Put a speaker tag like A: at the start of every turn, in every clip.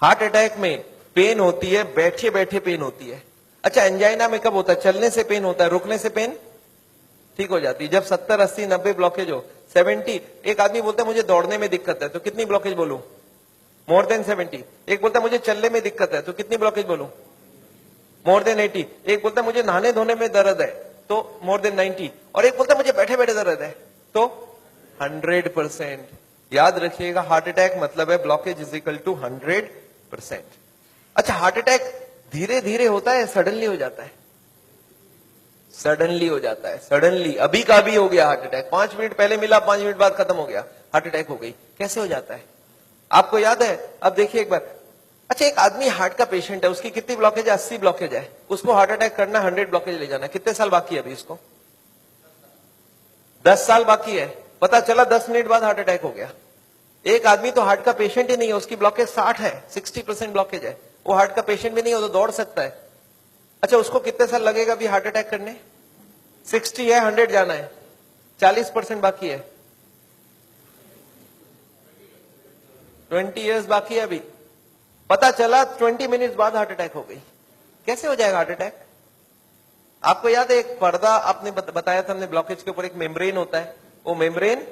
A: Heart attack में pen होती है, बैठे बैठे पेन होती है। अच्छा, एंजाइना में कब होता है? चलने से पेन होता है, रुकने से पेन ठीक हो जाती है। जब 70, 80, 90 ब्लॉकेज हो, 70, एक आदमी बोलता है मुझे दौड़ने में दिक्कत है, तो कितनी ब्लॉकेज बोलूं? More than 70। एक बोलता है मुझे चलने में दिक्कत है, तो कितनी ब्लॉकेज बोलूं? More than 80। एक बोलता है मुझे नहाने धोने में दर्द है, तो मोर देन 90। और एक बोलता है मुझे बैठे बैठे दर्द है, तो 100%। याद रखिएगा, हार्ट अटैक मतलब है ब्लॉकेज इज इक्वल टू 100%। अच्छा, हार्ट अटैक धीरे धीरे होता है, सडनली हो जाता है? सडनली हो जाता है, सडनली। अभी का अभी हो गया हार्ट अटैक, 5 मिनट पहले मिला, 5 मिनट बाद खत्म हो गया, हार्ट अटैक हो गई। कैसे हो जाता है आपको याद है? अब देखिए एक बार। अच्छा, एक आदमी हार्ट का पेशेंट है, उसकी कितनी ब्लॉकेज है? 80 ब्लॉकेज है। उसको हार्ट अटैक करना, 100 ब्लॉकेज ले जाना, कितने साल बाकी है अभी इसको? 10 साल बाकी है। पता चला 10 मिनट बाद हार्ट अटैक हो गया। एक आदमी तो हार्ट का पेशेंट ही नहीं है, उसकी ब्लॉकेज 60 है, 60% ब्लॉकेज है, वो हार्ट का पेशेंट भी नहीं हो तो दौड़ सकता है। अच्छा, उसको कितने साल लगेगा अभी हार्ट अटैक करने? 60 है, 100 जाना है, 40% बाकी है, 20 इयर्स बाकी है अभी। पता चला 20 मिनट्स बाद हार्ट अटैक हो गई। कैसे हो जाएगा हार्ट अटैक? आपको याद है एक पर्दा आपने बताया था हमने, ब्लॉकेज के ऊपर एक मेम्ब्रेन होता है, वो मेम्ब्रेन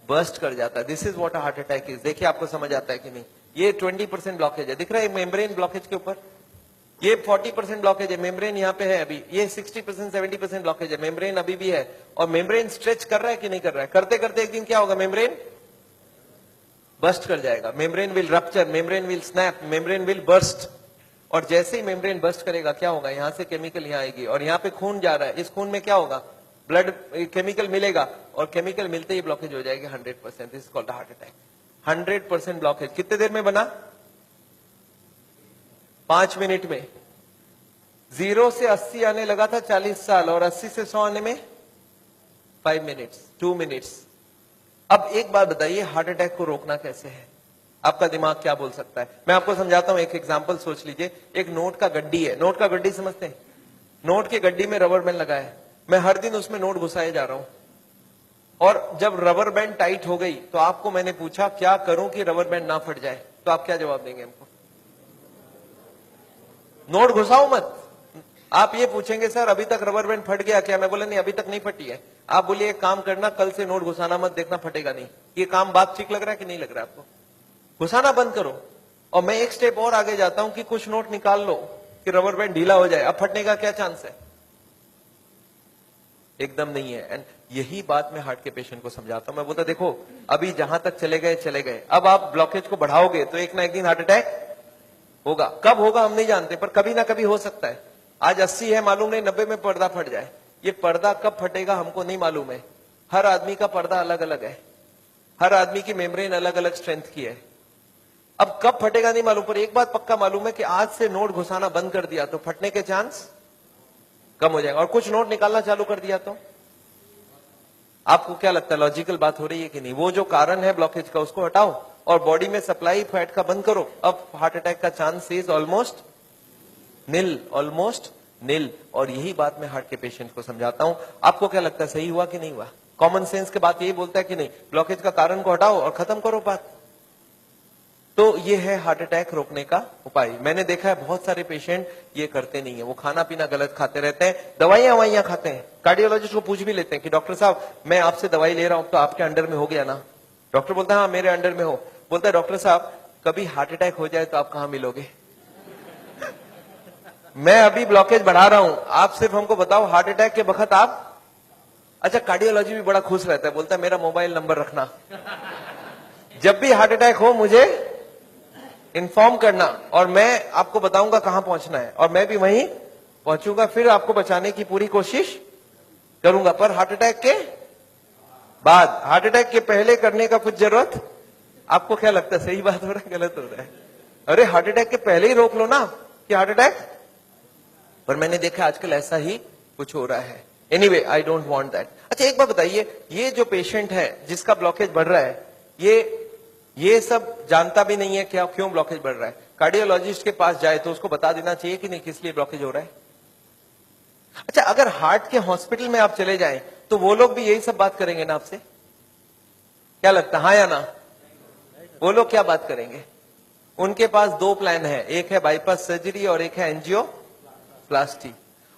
A: बर्स्ट कर जाता है। This is what heart attack is. देखिए आपको समझ आता है कि नहीं? ये 20% ब्लॉकेज है, दिख रहा है मेम्ब्रेन ब्लॉकेज के ऊपर। ये 40% ब्लॉकेज है, मेम्ब्रेन यहाँ पे है अभी। ये 60%, 70% ब्लॉकेज है, मेम्ब्रेन अभी भी है। और मेम्ब्रेन स्ट्रेच कर रहा है कि नहीं कर रहा है? करते करते एक दिन क्या होगा? मेम्ब्रेन बर्स्ट कर जाएगा, membrane will rupture, membrane will snap, membrane will burst. और जैसे ही मेम्ब्रेन बर्स्ट करेगा क्या होगा? यहां से केमिकल यहां आएगी, और यहाँ पे खून जा रहा है, इस खून में क्या होगा? ब्लड केमिकल मिलेगा, और केमिकल मिलते ही ब्लॉकेज हो जाएगी 100%। This is called heart attack. 100% blockage कितने देर में बना? 5 मिनट में। 0 से 80 आने लगा था 40 साल, और 80 से 100 आने में 5 मिनट्स, 2 मिनट्स। अब एक बात बताइए, हार्ट अटैक को रोकना कैसे है? आपका दिमाग क्या बोल सकता है? मैं आपको समझाता हूं, एक एग्जांपल सोच लीजिए। एक नोट का गड्डी है, नोट का गड्डी समझते हैं? नोट की गड्डी में रबर बैंड लगा है, मैं हर दिन उसमें नोट घुसाए जा रहा हूं, और जब रबर बैंड टाइट हो गई तो आपको मैंने पूछा क्या करूं कि रबर बैंड ना फट जाए, तो आप क्या जवाब देंगे हमको? नोट घुसाओ मत। आप ये पूछेंगे सर अभी तक रबर बैंड फट गया क्या? मैं बोला नहीं, अभी तक नहीं फटी है। आप बोलिए एक काम करना, कल से नोट घुसाना मत, देखना फटेगा नहीं। ये काम बात ठीक लग रहा है कि नहीं लग रहा है आपको? घुसाना बंद करो। और मैं एक स्टेप और आगे जाता हूं कि कुछ नोट निकाल लो कि रबर बैंड ढीला हो जाए, अब फटने का क्या चांस है? एकदम नहीं है। एंड यही बात मैं हार्ट के पेशेंट को समझाता हूं। मैं बोलता देखो अभी जहां तक चले गए चले गए, अब आप ब्लॉकेज को बढ़ाओगे तो एक ना एक दिन हार्ट अटैक होगा। कब होगा हम नहीं जानते, पर कभी ना कभी हो सकता है। आज 80 है, मालूम नहीं 90 में पर्दा फट जाए। ये पर्दा कब फटेगा हमको नहीं मालूम है। हर आदमी का पर्दा अलग अलग है, हर आदमी की मेम्ब्रेन अलग अलग स्ट्रेंथ की है। अब कब फटेगा नहीं मालूम, पर एक बात पक्का मालूम है कि आज से नोट घुसाना बंद कर दिया तो फटने के चांस कम हो जाएगा। और कुछ नोट निकालना चालू कर दिया तो आपको क्या लगता है, लॉजिकल बात हो रही है कि नहीं? वो जो कारण है ब्लॉकेज का उसको हटाओ और बॉडी में सप्लाई फैट का बंद करो, अब हार्ट अटैक का chance is almost nil, almost nil. और यही बात मैं हार्ट के पेशेंट को समझाता हूं। आपको क्या लगता है, सही हुआ कि नहीं हुआ? कॉमन सेंस के बात यही बोलता है कि नहीं, ब्लॉकेज का कारण को हटाओ और खत्म करो बात। तो ये है हार्ट अटैक रोकने का उपाय। मैंने देखा है बहुत सारे पेशेंट ये करते नहीं है, वो खाना पीना गलत खाते रहते हैं, दवाइयां खाते हैं। कार्डियोलॉजिस्ट को पूछ भी लेते हैं कि डॉक्टर साहब मैं आपसे दवाई ले रहा हूं तो आपके अंडर में हो गया ना? डॉक्टर बोलता है हाँ मेरे अंडर में हो। बोलता है डॉक्टर साहब कभी हार्ट अटैक हो जाए तो आप कहां मिलोगे? मैं अभी ब्लॉकेज बढ़ा रहा हूं, आप सिर्फ हमको बताओ हार्ट अटैक के वक्त आप। अच्छा, कार्डियोलॉजी भी बड़ा खुश रहता है, बोलता है मेरा मोबाइल नंबर रखना, जब भी हार्ट अटैक हो मुझे इन्फॉर्म करना और मैं आपको बताऊंगा कहां पहुंचना है, और मैं भी वहीं पहुंचूंगा, फिर आपको बचाने की पूरी कोशिश करूंगा। पर हार्ट अटैक के बाद, हार्ट अटैक के पहले करने का कुछ जरूरत, आपको क्या लगता है सही बात हो रहा है गलत हो रहा है? अरे हार्ट अटैक के पहले ही रोक लो ना कि हार्ट अटैक। पर मैंने देखा आजकल ऐसा ही कुछ हो रहा है। Anyway I don't want that. अच्छा एक बात बताइए, ये जो पेशेंट है जिसका ब्लॉकेज बढ़ रहा है, ये सब जानता भी नहीं है क्या क्यों ब्लॉकेज बढ़ रहा है। कार्डियोलॉजिस्ट के पास जाए तो उसको बता देना चाहिए कि नहीं किस लिए ब्लॉकेज हो रहा है। अच्छा, अगर हार्ट के हॉस्पिटल में आप चले जाएं तो वो लोग भी यही सब बात करेंगे ना आपसे? क्या लगता है, हाँ या ना? वो लोग क्या बात करेंगे? उनके पास दो प्लान है, एक है बाईपास सर्जरी और एक है एंजियोप्लास्टी।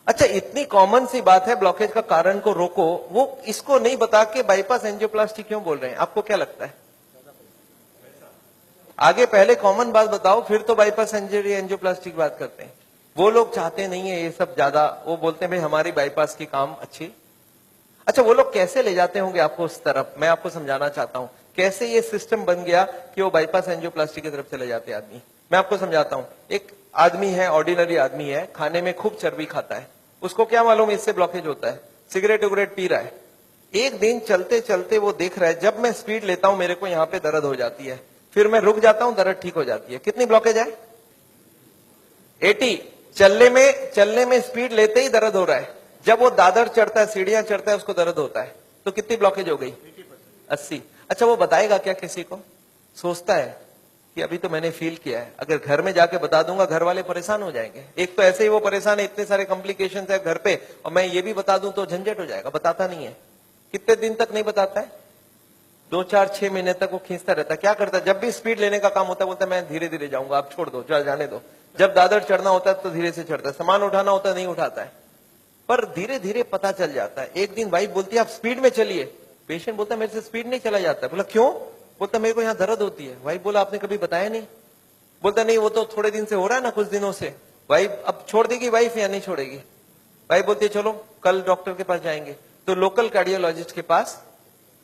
A: अच्छा, इतनी कॉमन सी बात है, ब्लॉकेज का कारण को रोको, वो इसको नहीं बता के बाईपास एंजियोप्लास्टी क्यों बोल रहे हैं? आपको क्या लगता है? आगे पहले कॉमन बात बताओ, फिर तो बाईपास सर्जरी एंजियोप्लास्टी की बात करते हैं। वो लोग चाहते नहीं है ये सब ज्यादा, वो बोलते हैं भाई हमारी बाईपास की काम अच्छी। अच्छा, वो लोग कैसे ले जाते होंगे आपको उस तरफ, मैं आपको समझाना चाहता हूं कैसे ये सिस्टम बन गया कि वो बाईपास एंजियोप्लास्टी की तरफ चले जाते आदमी। मैं आपको समझाता हूं। एक आदमी है, ऑर्डिनरी आदमी है, खाने में खूब चर्बी खाता है, उसको क्या मालूम इससे ब्लॉकेज होता है, सिगरेट उगरेट पी रहा है। एक दिन चलते चलते वो देख रहा है जब मैं स्पीड लेता हूं मेरे को यहाँ पे दर्द हो जाती है, फिर मैं रुक जाता हूं दर्द ठीक हो जाती है। कितनी ब्लॉकेज है? 80। चलने में स्पीड लेते ही दर्द हो रहा है, जब वो दादर चढ़ता है, सीढ़ियां चढ़ता है, उसको दर्द होता है। तो कितनी ब्लॉकेज हो गई? 80। अच्छा, वो बताएगा क्या किसी को? सोचता है कि अभी तो मैंने फील किया है, अगर घर में जाके बता दूंगा घर वाले परेशान हो जाएंगे। एक तो ऐसे ही वो परेशान है, इतने सारे कॉम्प्लिकेशंस है घर पे, और मैं ये भी बता दूं तो झंझट हो जाएगा। बताता नहीं है। कितने दिन तक नहीं बताता है? 2 4 6 महीने तक वो खींचता रहता है। क्या करता है? जब भी स्पीड लेने का काम होता है बोलता है मैं धीरे धीरे जाऊंगा, आप छोड़ दो, जाने दो। जब दादर चढ़ना होता है तो धीरे से चढ़ता है, सामान उठाना होता है नहीं उठाता है, पर धीरे धीरे पता चल जाता है। एक दिन वाइफ बोलती है आप स्पीड में चलिए, पेशेंट बोलता है मेरे से स्पीड नहीं चला जाता। बोला क्यों? बोलता मेरे को यहाँ दर्द होती है। वाइफ बोला आपने कभी बताया नहीं? बोलता नहीं वो तो थोड़े दिन से हो रहा है ना, कुछ दिनों से। वाइफ अब छोड़ देगी वाइफ या नहीं छोड़ेगी? वाइफ बोलती है चलो कल डॉक्टर के पास जाएंगे। तो लोकल कार्डियोलॉजिस्ट के पास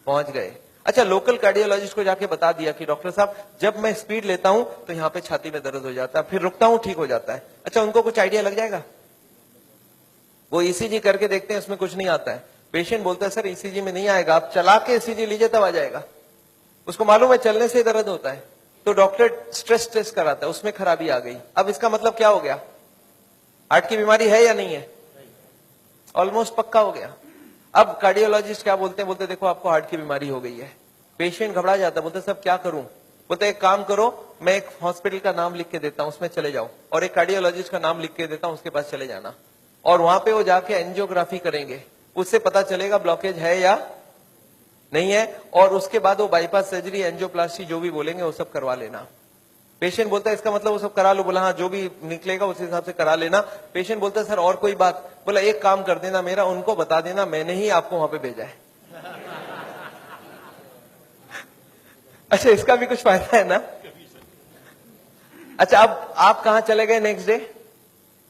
A: पहुंच गए। अच्छा, लोकल कार्डियोलॉजिस्ट को जाके बता दिया कि डॉक्टर साहब जब मैं स्पीड लेता हूं तो यहाँ पे छाती में दर्द हो जाता है, फिर रुकता हूं ठीक हो जाता है। अच्छा, उनको कुछ आइडिया लग जाएगा? वो ईसीजी करके देखते हैं, उसमें कुछ नहीं आता है। पेशेंट बोलता है सर ईसीजी में नहीं आएगा, आप चला के ईसीजी लीजिए तब आ जाएगा। उसको मालूम है चलने से दर्द होता है, तो डॉक्टर स्ट्रेस टेस्ट कराता है, उसमें खराबी आ गई। अब इसका मतलब क्या हो गया? हार्ट की बीमारी है या नहीं है? ऑलमोस्ट पक्का हो गया। अब कार्डियोलॉजिस्ट क्या बोलते हैं? बोलते देखो आपको हार्ट की बीमारी हो गई है। पेशेंट घबरा जाता है, बोलते सब क्या करूं? बोलते एक काम करो, मैं एक हॉस्पिटल का नाम लिख के देता हूं, उसमें चले जाओ, और एक कार्डियोलॉजिस्ट का नाम लिख के देता हूं, उसके पास चले जाना, और वहां पे वो जाके एंजियोग्राफी करेंगे, उससे पता चलेगा ब्लॉकेज है या नहीं है, और उसके बाद वो बाईपास सर्जरी एंजियोप्लास्टी जो भी बोलेंगे वो सब करवा लेना। पेशेंट बोलता है इसका मतलब वो सब करा लो। बोला हाँ, जो भी निकलेगा उस हिसाब से करा लेना। पेशेंट बोलता है सर और कोई बात? बोला एक काम कर देना मेरा, उनको बता देना मैंने ही आपको वहां पे भेजा है। अच्छा, इसका भी कुछ फायदा है ना? अच्छा, अब आप कहां चले गए नेक्स्ट डे?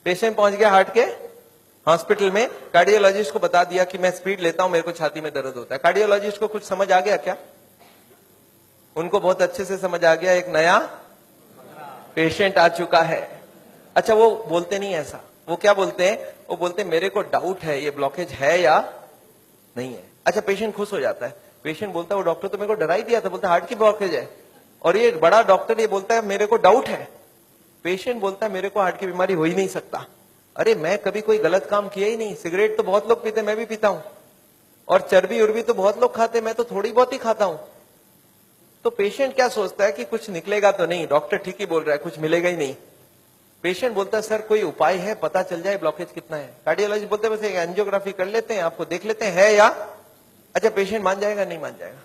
A: पेशेंट पहुंच गया हार्ट के हॉस्पिटल में, कार्डियोलॉजिस्ट को बता दिया कि मैं स्पीड लेता हूं, मेरे को छाती में दर्द होता है। कार्डियोलॉजिस्ट को कुछ समझ आ गया क्या? उनको बहुत अच्छे से समझ आ गया, एक नया पेशेंट आ चुका है। अच्छा, वो बोलते नहीं ऐसा, वो क्या बोलते हैं? वो बोलते हैं मेरे को डाउट है ये ब्लॉकेज है या नहीं है। अच्छा, पेशेंट खुश हो जाता है। पेशेंट बोलता है वो डॉक्टर तो मेरे को डरा ही दिया था, बोलता हार्ट की ब्लॉकेज है, और ये बड़ा डॉक्टर ये बोलता है मेरे को डाउट है। पेशेंट बोलता है मेरे को हार्ट की बीमारी हो ही नहीं सकता। अरे मैं कभी कोई गलत काम किया ही नहीं, सिगरेट तो बहुत लोग पीते, मैं भी पीता हूं, और चर्बी उर्बी तो बहुत लोग खाते, मैं तो थोड़ी बहुत ही खाता हूं। तो पेशेंट क्या सोचता है कि कुछ निकलेगा तो नहीं, डॉक्टर ठीक ही बोल रहा है, कुछ मिलेगा ही नहीं। पेशेंट बोलता है सर कोई उपाय है, पता चल जाए ब्लॉकेज कितना है। कार्डियोलॉजिस्ट बोलते हैं बस एक एंजियोग्राफी कर लेते हैं, आपको देख लेते हैं है या। अच्छा, पेशेंट मान जाएगा नहीं मान जाएगा?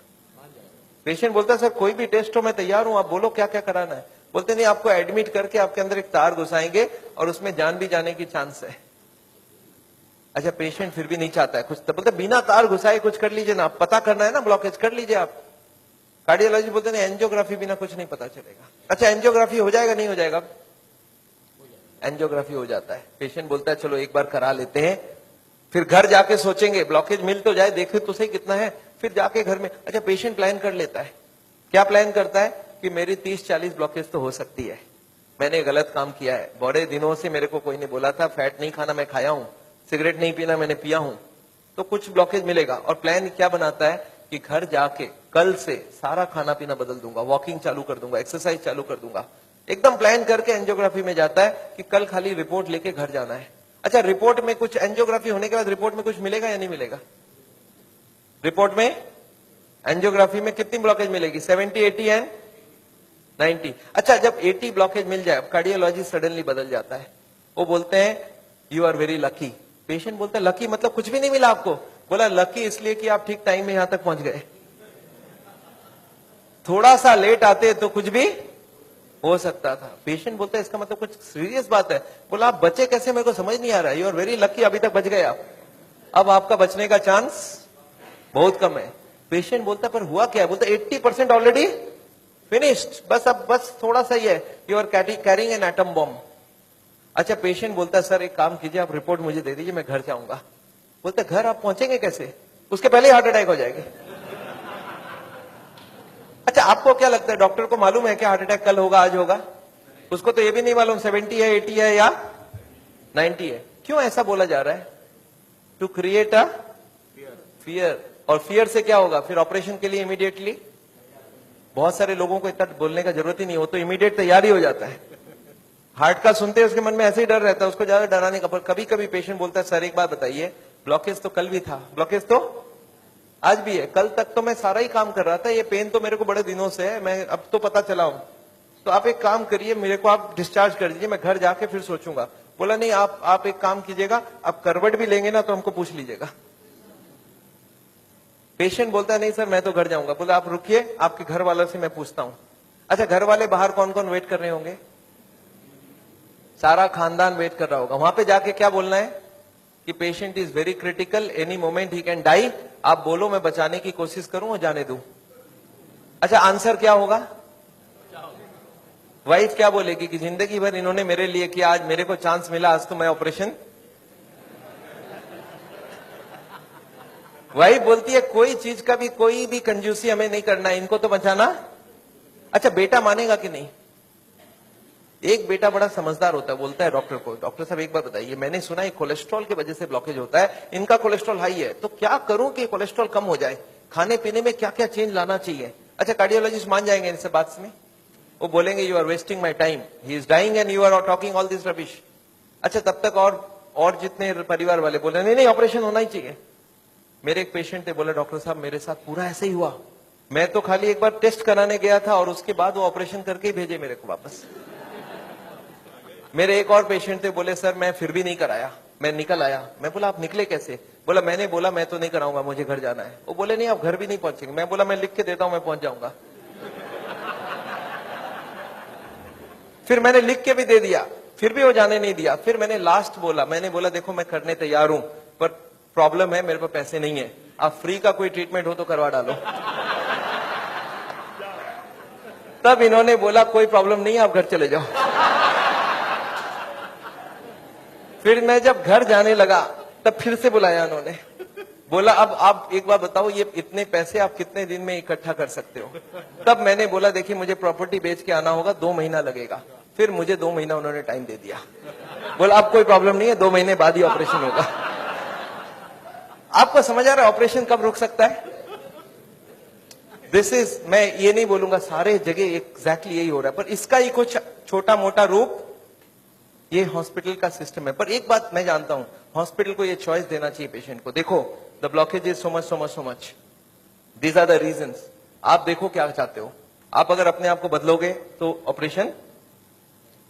A: पेशेंट बोलता है सर कोई भी टेस्ट हो मैं तैयार हूं, आप बोलो क्या क्या कराना है। बोलते नहीं, आपको एडमिट करके आपके अंदर एक तार घुसाएंगे और उसमें जान भी जाने की चांस है। अच्छा, पेशेंट फिर भी नहीं चाहता है कुछ, तो बोलते बिना तार घुसाए कुछ कर लीजिए ना, पता करना है ना ब्लॉकेज, कर लीजिए आप। कार्डियोलॉजी बोलते हैं एंजियोग्राफी बिना कुछ नहीं पता चलेगा। अच्छा, एंजियोग्राफी हो जाएगा नहीं हो जाएगा? एंजियोग्राफी हो जाता है। पेशेंट बोलता है चलो एक बार करा लेते हैं, फिर घर जाके सोचेंगे ब्लॉकेज मिल तो जाए, देखे तो सही कितना है, फिर जाके घर में। अच्छा, पेशेंट प्लान कर लेता है। क्या प्लान करता है? कि मेरी 30-40 ब्लॉकेज तो हो सकती है, मैंने गलत काम किया है, बड़े दिनों से मेरे को कोई नहीं बोला था फैट नहीं खाना, मैं खाया हूं, सिगरेट नहीं पीना मैंने पिया हूं, तो कुछ ब्लॉकेज मिलेगा। और प्लान क्या बनाता है कि घर जाके कल से सारा खाना पीना बदल दूंगा, वॉकिंग चालू कर दूंगा, एक्सरसाइज चालू कर दूंगा। एकदम प्लान करके एंजियोग्राफी में जाता है कि कल खाली रिपोर्ट लेके घर जाना है। अच्छा, रिपोर्ट में कुछ, एंजियोग्राफी होने के बाद रिपोर्ट में कुछ मिलेगा या नहीं मिलेगा? रिपोर्ट में एंजियोग्राफी में कितनी ब्लॉकेज मिलेगी? 70, 80 एंड 90। अच्छा, जब 80 ब्लॉकेज मिल जाए, कार्डियोलॉजिस्ट सडनली बदल जाता है, वो बोलते हैं you are very lucky. Patient बोलता है लकी मतलब कुछ भी नहीं मिला आपको? बोला लकी इसलिए कि आप ठीक टाइम में यहां तक पहुंच गए, थोड़ा सा लेट आते तो कुछ भी हो सकता था। पेशेंट बोलता है इसका मतलब कुछ सीरियस बात है। बोला आप बचे कैसे, मेरे को समझ नहीं आ रहा है। यू आर वेरी लकी, अभी तक बच गए आप। अब आपका बचने का चांस बहुत कम है। पेशेंट बोलता है पर हुआ क्या है? बोलता 80% ऑलरेडी फिनिश्ड, बस अब बस थोड़ा सा ही है। You are carrying an atom bomb. अच्छा, पेशेंट बोलता है सर एक काम कीजिए, आप रिपोर्ट मुझे दे दीजिए, मैं घर जाऊंगा। बोलते घर आप पहुंचेंगे कैसे? उसके पहले हार्ट अटैक हो जाएगी। अच्छा, आपको क्या लगता है, डॉक्टर को मालूम है कि हार्ट अटैक कल होगा, आज होगा? उसको तो ये भी नहीं मालूम 70 है, 80 है या 90 है। क्यों ऐसा बोला जा रहा है? To create a fear. और फियर से क्या होगा? फिर ऑपरेशन के लिए इमीडिएटली, बहुत सारे लोगों को इतना बोलने का जरूरत ही नहीं हो, तो इमीडिएट तैयारी हो जाता है। हार्ट का सुनते हैं उसके मन में ऐसे ही डर रहता है, उसको ज्यादा डराने का। पर कभी कभी पेशेंट बोलता है सर एक बात बताइए, ब्लॉकेज तो कल भी था, ब्लॉकेज तो आज भी है, कल तक तो मैं सारा ही काम कर रहा था, ये पेन तो मेरे को बड़े दिनों से है, मैं अब तो पता चला हूं। तो आप एक काम करिए, मेरे को आप डिस्चार्ज कर दीजिए, मैं घर जाके फिर सोचूंगा। बोला नहीं, आप एक काम कीजिएगा, आप करवट भी लेंगे ना तो हमको पूछ लीजिएगा। पेशेंट बोलता है नहीं सर मैं तो घर जाऊंगा। बोला आप रुकिए, आपके घर वालों से मैं पूछता हूं। अच्छा, घर वाले बाहर कौन कौन वेट कर रहे होंगे? सारा खानदान वेट कर रहा होगा। वहां पे जाके क्या बोलना है कि patient is very critical, any moment he can die. आप बोलो मैं बचाने की कोशिश करूं और जाने दूं। अच्छा, आंसर क्या होगा? वाइफ क्या बोलेगी कि जिंदगी भर इन्होंने मेरे लिए किया, आज मेरे को चांस मिला, आज तो मैं ऑपरेशन। वाइफ बोलती है कोई चीज का भी, कोई भी कंजूसी हमें नहीं करना है, इनको तो बचाना। अच्छा, बेटा मानेगा कि नहीं? एक बेटा बड़ा समझदार होता है, बोलता है डॉक्टर को, डॉक्टर साहब एक बार बताइए, मैंने सुना है कोलेस्ट्रॉल की वजह से ब्लॉकेज होता है, इनका कोलेस्ट्रॉल हाई है, तो क्या करूं कि कोलेस्ट्रॉल कम हो जाए? खाने पीने में क्या क्या चेंज लाना चाहिए? अच्छा, कार्डियोलॉजिस्ट मान जाएंगे इनसे बात में? वो बोलेंगे you are wasting my time, he is dying and you are talking all this rubbish. अच्छा, तब तक और जितने परिवार वाले बोले नहीं नहीं ऑपरेशन होना ही चाहिए। मेरे एक पेशेंट थे, बोला डॉक्टर साहब मेरे साथ पूरा ऐसे ही हुआ, मैं तो खाली एक बार टेस्ट कराने गया था और उसके बाद वो ऑपरेशन करके ही भेजे मेरे को वापस। मेरे एक और पेशेंट थे, बोले सर मैं फिर भी नहीं कराया, मैं निकल आया। मैं बोला आप निकले कैसे? बोला मैंने बोला मैं तो नहीं कराऊंगा, मुझे घर जाना है। वो बोले नहीं आप घर भी नहीं पहुंचेंगे। मैं बोला मैं लिख के देता हूं, मैं पहुंच जाऊंगा। फिर मैंने लिख के भी दे दिया, फिर भी वो जाने नहीं दिया। फिर मैंने लास्ट बोला, मैंने बोला देखो मैं करने तैयार हूं, पर प्रॉब्लम है मेरे पास पैसे नहीं है, आप फ्री का कोई ट्रीटमेंट हो तो करवा डालो। तब इन्होंने बोला कोई प्रॉब्लम नहीं है, आप घर चले जाओ। फिर मैं जब घर जाने लगा तब फिर से बुलाया उन्होंने, बोला अब आप एक बार बताओ ये इतने पैसे आप कितने दिन में इकट्ठा कर सकते हो? तब मैंने बोला देखिए मुझे प्रॉपर्टी बेच के आना होगा, 2 महीना लगेगा। फिर मुझे 2 महीना उन्होंने टाइम दे दिया। बोला अब कोई प्रॉब्लम नहीं है, 2 महीने बाद ही ऑपरेशन होगा। आपको समझ आ रहा है ऑपरेशन कब रुक सकता है? दिस इज, मैं ये नहीं बोलूंगा सारे जगह एग्जैक्टली यही हो रहा है, पर इसका ही कुछ छोटा मोटा रूप ये हॉस्पिटल का सिस्टम है। पर एक बात मैं जानता हूं, हॉस्पिटल को ये चॉइस देना चाहिए पेशेंट को। देखो the blockage is so much so much so much, these are the reasons. आप देखो क्या चाहते हो। आप अगर अपने आप को बदलोगे तो ऑपरेशन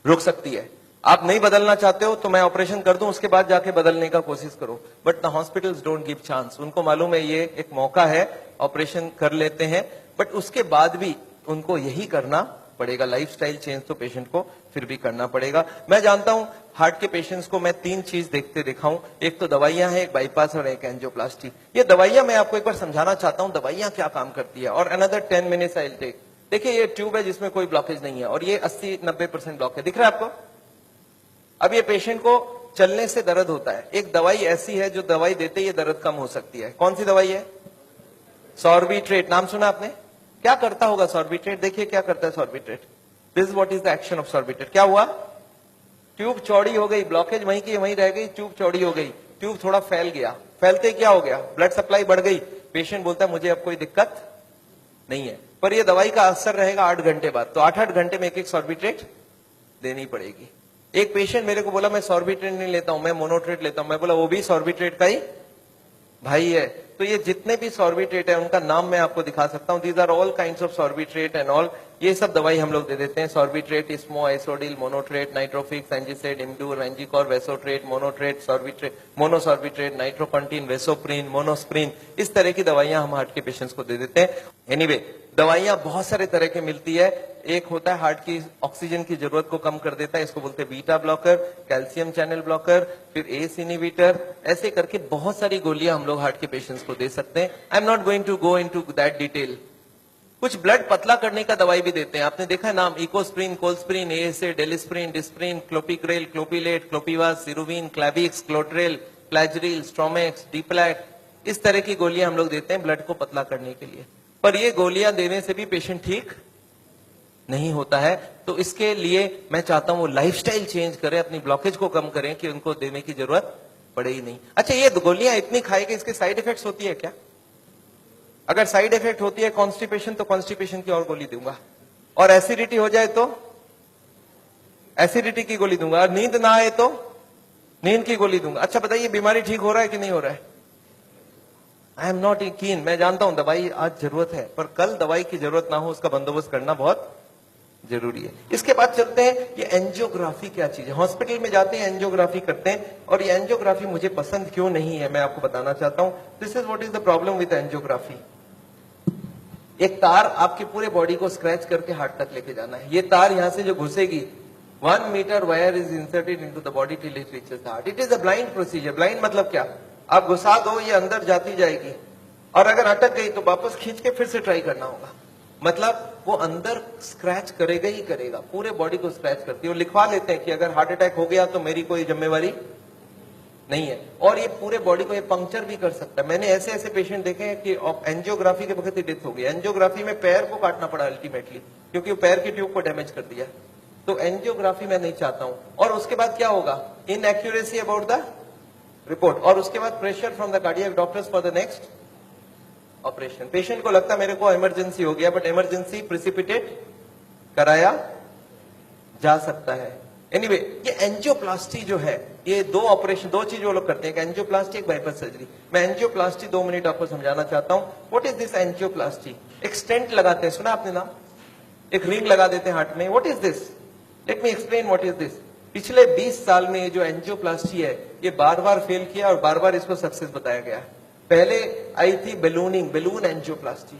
A: रुक सकती है। आप नहीं बदलना चाहते हो तो मैं ऑपरेशन कर दूं, उसके बाद जाके बदलने का कोशिश करो। But the hospitals don't give chance. उनको मालूम है ये एक मौका है, ऑपरेशन कर लेते हैं, बट उसके बाद भी उनको यही करना पड़ेगा। लाइफस्टाइल चेंज तो पेशेंट को फिर भी करना पड़ेगा। मैं जानता हूं हार्ट के पेशेंट्स को मैं 3 चीज देखते दिखाऊं, एक तो दवाइयां हैं, एक बाईपास और एक एंजियोप्लास्टी। ये दवाइयां मैं आपको एक बार समझाना चाहता हूं दवाइयां क्या काम करती है, और another 10 minutes I will take. देखिए ये ट्यूब है जिसमें कोई ब्लॉकेज नहीं है, और ये 80-90% ब्लॉक है, दिख रहा है आपको? अब ये पेशेंट को चलने से दर्द होता है, एक दवाई ऐसी है जो दवाई देते ही दर्द कम हो सकती है। कौन सी दवाई है? सॉर्बिट्रेट। नाम सुना आपने? क्या करता होगा सॉर्बिट्रेट? देखिए क्या करता है Sorbitrate. This is what is the action of Sorbitrate. क्या हुआ? ट्यूब चौड़ी हो गई, ब्लॉकेज वहीं की वहीं रह गई, ट्यूब चौड़ी हो गई, ट्यूब थोड़ा फैल गया, फैलते क्या हो गया? ब्लड सप्लाई बढ़ गई। पेशेंट बोलता है मुझे अब कोई दिक्कत नहीं है, पर यह दवाई का असर रहेगा 8 घंटे बाद, तो 8-8 घंटे में एक सॉर्बिट्रेट देनी पड़ेगी। एक पेशेंट मेरे को बोला मैं सॉर्बिट्रेट नहीं लेता हूं, मैं मोनोट्रेट लेता हूं। मैं बोला वो भी सॉर्बिट्रेट का ही भाई है। तो ये जितने भी सॉर्बिट्रेट है उनका नाम मैं आपको दिखा सकता हूं। These are all kinds of sorbitrate and all. ये सब दवाई हम लोग दे देते हैं। सॉर्बिट्रेट, इस्मो, आइसोडिल, मोनोट्रेट, नाइट्रोफिक्स, एंजिसेड, इमडूर, वेंजिकॉर, वेसोट्रेट, मोनोट्रेट, सॉर्बिट्रेट, मोनोसॉर्बिट्रेट, नाइट्रोकंटीन, वेसोप्रीन, मोनोस्प्रीन, इस तरह की दवाइयां हम हार्ट के पेशेंट्स को दे देते हैं। एनीवे दवाइयां बहुत सारे तरह के मिलती है। एक होता है हार्ट की ऑक्सीजन की जरूरत को कम कर देता है, इसको बोलते हैं beta blocker, calcium channel blocker, फिर एस इनहिबिटर, ऐसे करके बहुत सारी गोलियां हम लोग हार्ट के पेशेंट्स को दे सकते हैं। I am not going to go into that detail. कुछ ब्लड पतला करने का दवाई भी देते हैं, आपने देखा है नाम, Ecosprin, Colsprin, ASA, Delisprin, Disprin, Clopicrel, Clopilet, Clopivas, Ceruvin, Clavix, Clotrel, Plagril, Stromex, Deplatt, इस तरह की गोलियां हम लोग देते हैं ब्लड को पतला करने के लिए। पर ये गोलियां देने से भी पेशेंट ठीक नहीं होता है, तो इसके लिए मैं चाहता हूं वो लाइफस्टाइल चेंज करें, अपनी ब्लॉकेज को कम करें कि उनको देने की जरूरत पड़े ही नहीं। अच्छा, ये गोलियां इतनी खाएगी, इसके साइड इफेक्ट्स होती है क्या? अगर साइड इफेक्ट होती है कॉन्स्टिपेशन, तो कॉन्स्टिपेशन की और गोली दूंगा, और एसिडिटी हो जाए तो एसिडिटी की गोली दूंगा, और नींद ना आए तो नींद की गोली दूंगा। अच्छा बताइए, बीमारी ठीक हो रहा है कि नहीं हो रहा है? आई एम नॉट कीन, मैं जानता हूं दवाई आज जरूरत है, पर कल दवाई की जरूरत ना हो उसका बंदोबस्त करना बहुत जरूरी है। इसके बाद चलते हैं, ये एंजियोग्राफी क्या चीज है। हॉस्पिटल में जाते हैं, एंजियोग्राफी करते हैं, और ये एंजियोग्राफी मुझे पसंद क्यों नहीं है मैं आपको बताना चाहता हूं। This is what is the problem with angiography. एक तार आपकी पूरे बॉडी को स्क्रैच करके हार्ट तक लेके जाना है। ये तार यहां से जो घुसेगी, 1 metre wire is inserted into the body till it reaches the heart. It is a blind procedure. Blind मतलब क्या? आप घुसा दो, ये अंदर जाती जाएगी, और अगर अटक गई तो वापस खींच के फिर से ट्राई करना होगा। मतलब वो अंदर स्क्रैच करेगा ही करेगा, पूरे बॉडी को स्क्रैच करती है। वो लिखवा लेते हैं कि अगर हार्ट अटैक हो गया तो मेरी कोई जिम्मेवारी नहीं है, और ये पूरे बॉडी को ये पंक्चर भी कर सकता है। मैंने ऐसे ऐसे पेशेंट देखे हैं कि एंजियोग्राफी के वक्त ही डेथ हो गई। एंजियोग्राफी में पैर को काटना पड़ा अल्टीमेटली, क्योंकि वो पैर की ट्यूब को डैमेज कर दिया। तो एंजियोग्राफी मैं नहीं चाहता हूं। और उसके बाद क्या होगा? इनएक्यूरेसी अबाउट द रिपोर्ट, और उसके बाद pressure from the cardiac doctors for the next operation. Patient को लगता है मेरे को इमरजेंसी हो गया, बट इमरजेंसी प्रिसिपिटेट कराया जा सकता है। एनीवे, ये एंजियोप्लास्टी जो है, ये दो ऑपरेशन, दो चीज वो लोग करते हैं, एक एंजियोप्लास्टी, एक बाईपास सर्जरी। मैं एंजियोप्लास्टी 2 मिनट आपको समझाना चाहता हूं। What is this angioplasty? एक स्टेंट लगाते हैं, सुना आपने नाम? एक रिंग लगा देते हैं हार्ट में। What is this? Let me explain what is this. पिछले 20 साल में ये जो एंजियोप्लास्टी है, ये बार बार फेल किया और बार बार इसको सक्सेस बताया गया। पहले आई थी बैलूनिंग, बैलून एंजियोप्लास्टी।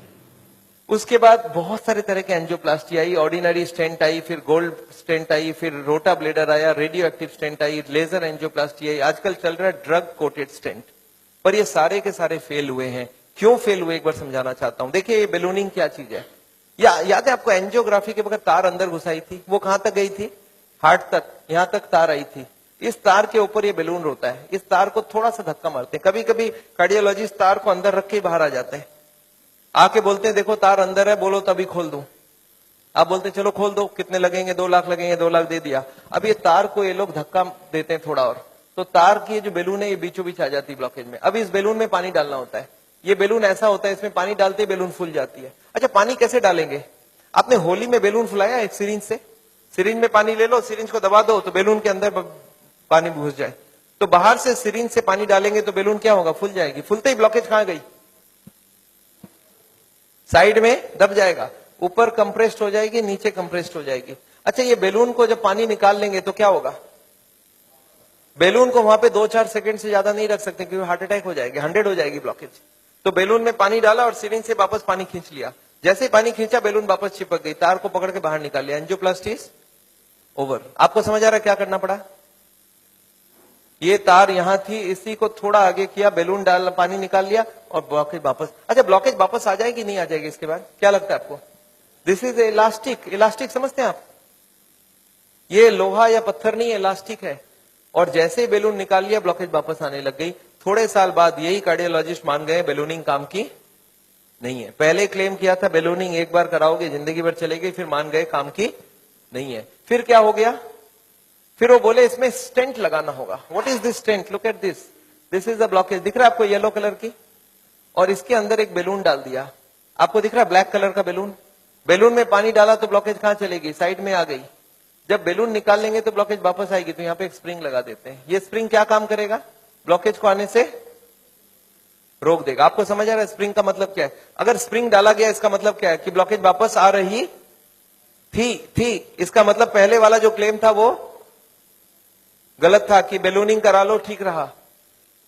A: उसके बाद बहुत सारे तरह के एंजियोप्लास्टी आई, ऑर्डिनरी स्टेंट आई, फिर गोल्ड स्टेंट आई, फिर रोटा ब्लेडर आया, रेडियो एक्टिव स्टेंट आई, लेजर एंजियोप्लास्टी आई, आजकल चल रहा है ड्रग कोटेड स्टेंट। पर ये सारे के सारे फेल हुए हैं। क्यों फेल हुए, एक बार समझाना चाहता हूं। देखिए, ये बैलूनिंग क्या चीज है, याद है आपको? एंजियोग्राफी के वक्त तार अंदर घुसाई थी, वो कहां तक गई थी? हार्ट तक, यहां तक तार आई थी। इस तार के ऊपर ये बैलून होता है। इस तार को थोड़ा सा धक्का मारते हैं, कभी कभी कार्डियोलॉजिस्ट तार को अंदर रख के बाहर आ जाते हैं, आके बोलते हैं देखो तार अंदर है, बोलो तभी खोल दूं। आप बोलते चलो खोल दो, कितने लगेंगे? 2 लाख लगेंगे, 2 लाख दे दिया। अब ये तार को ये लोग धक्का देते हैं थोड़ा और, तो तार की जो बैलून है ये बीचों बीच आ जाती है ब्लॉकेज में। अब इस बैलून में पानी डालना होता है। ये बैलून ऐसा होता है, इसमें पानी डालते ही बैलून फूल जाती है। अच्छा, पानी कैसे डालेंगे? आपने होली में बैलून फुलाया एक सिरिंज से? सिरिंज में पानी ले लो, सिरिंज को दबा दो तो बैलून के अंदर पानी घुस जाए। तो बाहर से सिरिंज से पानी डालेंगे तो बैलून क्या होगा? फूल जाएगी। फूलते ही ब्लॉकेज कहां गई? साइड में दब जाएगा, ऊपर कंप्रेस्ड हो जाएगी, नीचे कंप्रेस्ड हो जाएगी। अच्छा, ये बैलून को जब पानी निकाल लेंगे तो क्या होगा? बैलून को वहां पे 2-4 सेकंड से ज्यादा नहीं रख सकते, क्योंकि हार्ट अटैक हो जाएगी, 100 हो जाएगी ब्लॉकेज। तो बैलून में पानी डाला और सिरिंज से वापस पानी खींच लिया। जैसे ही पानी खींचा, बैलून वापस चिपक गई, तार को पकड़ के बाहर निकाल लिया। Angioplasty is over. आपको समझ आ रहा है क्या करना पड़ा? ये तार यहां थी, इसी को थोड़ा आगे किया, बैलून डाल, पानी निकाल लिया और ब्लॉकेज वापस। अच्छा, ब्लॉकेज वापस आ जाएगी नहीं आ जाएगी इसके बाद? क्या लगता है आपको? This is elastic. इलास्टिक समझते हैं आप? ये लोहा या पत्थर नहीं, इलास्टिक है। और जैसे ही बैलून निकाल लिया, ब्लॉकेज वापस आने लग गई। थोड़े साल बाद यही कार्डियोलॉजिस्ट मान गए बैलूनिंग काम की नहीं है। पहले क्लेम किया था बैलूनिंग एक बार कराओगे जिंदगी भर चलेगी, फिर मान गए काम की नहीं है। फिर क्या हो गया? फिर वो बोले इसमें स्टेंट लगाना होगा। What is this stent? Look at this, this is the blockage. दिख रहा है आपको येलो कलर की? और इसके अंदर एक बैलून डाल दिया। आपको दिख रहा है ब्लैक कलर का बैलून? बैलून में पानी डाला तो ब्लॉकेज कहां चलेगी? साइड में आ गई। जब बैलून निकाल लेंगे तो ब्लॉकेज वापस आएगी। तो यहाँ पे एक स्प्रिंग लगा देते हैं। ये स्प्रिंग क्या काम करेगा? ब्लॉकेज को आने से रोक देगा। आपको समझ आ रहा है स्प्रिंग का मतलब क्या है? अगर स्प्रिंग डाला गया, इसका मतलब क्या है? कि ब्लॉकेज वापस आ रही थी। इसका मतलब पहले वाला जो क्लेम था वो गलत था कि बैलूनिंग करा लो, ठीक रहा।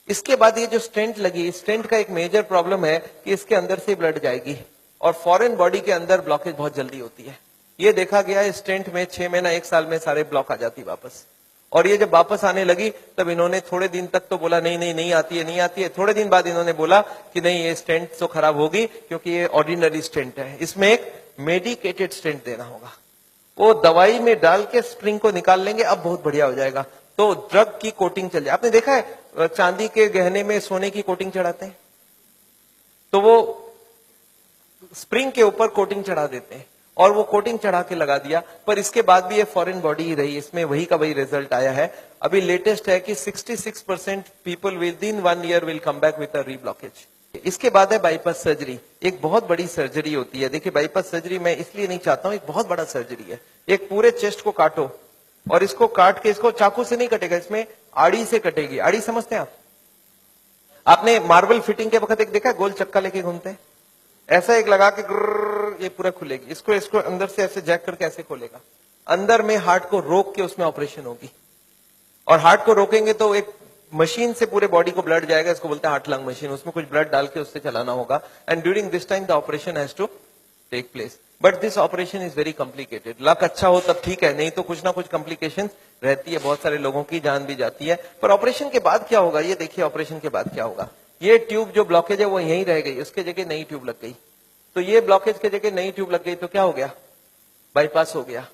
A: इसके बाद ये जो स्टेंट लगी, स्टेंट का एक मेजर प्रॉब्लम है कि इसके अंदर से ब्लड जाएगी। और फॉरेन बॉडी के अंदर ब्लॉकेज बहुत जल्दी होती है। ये देखा गया है स्टेंट में 6 महीना 1 साल में सारे ब्लॉक आ जाती वापस। और ये जब वापस आने लगी तब इन्होंने थोड़े दिन तक तो बोला नहीं आती है, नहीं आती है। थोड़े दिन बाद इन्होंने बोला कि नहीं, ये स्टेंट तो खराब होगी क्योंकि ये ऑर्डिनरी स्टेंट है, इसमें एक मेडिकेटेड स्टेंट देना होगा। वो दवाई में डाल के स्प्रिंग को निकाल लेंगे, अब बहुत बढ़िया हो जाएगा। तो ड्रग की कोटिंग चल जाए। आपने देखा है चांदी के गहने में सोने की कोटिंग चढ़ाते हैं, तो वो स्प्रिंग के ऊपर कोटिंग चढ़ा देते हैं और वो कोटिंग चढ़ा के लगा दिया, पर इसके बाद भी ये फॉरेन बॉडी ही रही, इसमें वही का वही रिजल्ट आया है। अभी लेटेस्ट है कि 66% people with in 1 year will come back with a reblockage. इसके बाद है बाईपास सर्जरी। एक बहुत बड़ी सर्जरी होती है। देखिए बाईपास सर्जरी मैं इसलिए नहीं चाहता हूं, एक बहुत बड़ा सर्जरी है। एक पूरे चेस्ट को काटो और इसको काट के, इसको चाकू से नहीं कटेगा, इसमें आड़ी से कटेगी। आड़ी समझते हैं आप? आपने मार्बल फिटिंग के वक्त एक देखा, गोल चक्का लेके घूमते हैं, ऐसा एक लगा के ये पूरा खुलेगी। इसको अंदर से ऐसे जैक करके ऐसे खोलेगा, अंदर में हार्ट को रोक के उसमें ऑपरेशन होगी। और हार्ट को रोकेंगे तो एक मशीन से पूरे बॉडी को ब्लड जाएगा, इसको बोलते हैं हार्ट लंग मशीन। उसमें कुछ ब्लड डाल के उससे चलाना होगा। And during this time the operation has to take place, but this operation is very complicated. Luck अच्छा हो तब ठीक है, नहीं तो कुछ ना कुछ कॉम्प्लिकेशन रहती है, बहुत सारे लोगों की जान भी जाती है। पर ऑपरेशन के बाद क्या होगा, ये देखिए ऑपरेशन के बाद क्या होगा। ये ट्यूब जो ब्लॉकेज है वो यहीं रह गई, उसके जगह नई ट्यूब लग गई। तो ये ब्लॉकेज के जगह नई ट्यूब लग गई तो क्या हो गया, बाईपास हो गया।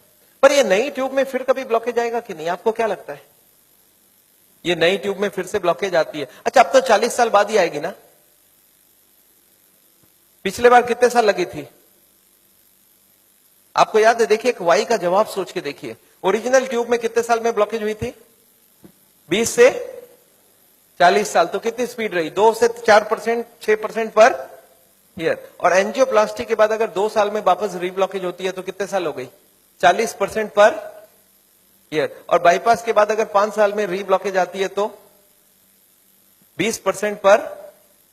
A: पर ये नई ट्यूब में फिर कभी ब्लॉकेज आएगा कि नहीं, आपको क्या लगता है? ये नई ट्यूब में फिर से ब्लॉकेज आती है। अच्छा, अब तो 40 साल बाद ही आएगी ना, पिछले बार कितने साल लगी थी आपको याद है? देखिए एक वाई का जवाब सोच के देखिए, ओरिजिनल ट्यूब में कितने साल में ब्लॉकेज हुई थी? 20 से 40 साल। तो कितनी स्पीड रही? 2 से 4%, 6% पर ईयर। और एंजियोप्लास्टी के बाद अगर 2 साल में वापस रीब्लॉकेज होती है तो कितने साल हो गई? 40% पर ईयर। और बाईपास के बाद अगर 5 साल में रीब्लॉकेज आती है तो 20% पर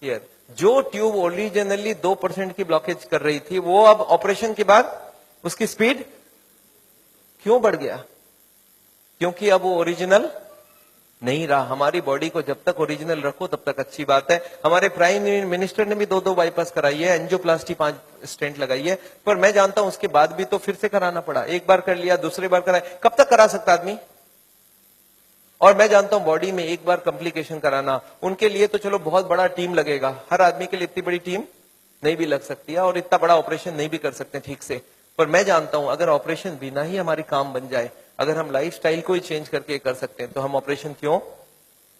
A: ईयर। जो ट्यूब ओरिजिनली 2% की ब्लॉकेज कर रही थी वो अब ऑपरेशन के बाद उसकी स्पीड क्यों बढ़ गया? क्योंकि अब वो ओरिजिनल नहीं रहा। हमारी बॉडी को जब तक ओरिजिनल रखो तब तक अच्छी बात है। हमारे प्राइम मिनिस्टर ने भी 2 बाईपास कराई है, एंजियोप्लास्टी 5 स्टेंट लगाई है। पर मैं जानता हूं उसके बाद भी तो फिर से कराना पड़ा। एक बार कर लिया, दूसरी बार कराया, कब तक करा सकता आदमी? और मैं जानता हूं बॉडी में एक बार कॉम्प्लिकेशन कराना, उनके लिए तो चलो बहुत बड़ा टीम लगेगा। हर आदमी के लिए इतनी बड़ी टीम नहीं भी लग सकती है और इतना बड़ा ऑपरेशन नहीं भी कर सकते ठीक से। पर मैं जानता हूं अगर ऑपरेशन बिना ही हमारी काम बन जाए, अगर हम लाइफस्टाइल को ही चेंज करके कर सकते हैं तो हम ऑपरेशन क्यों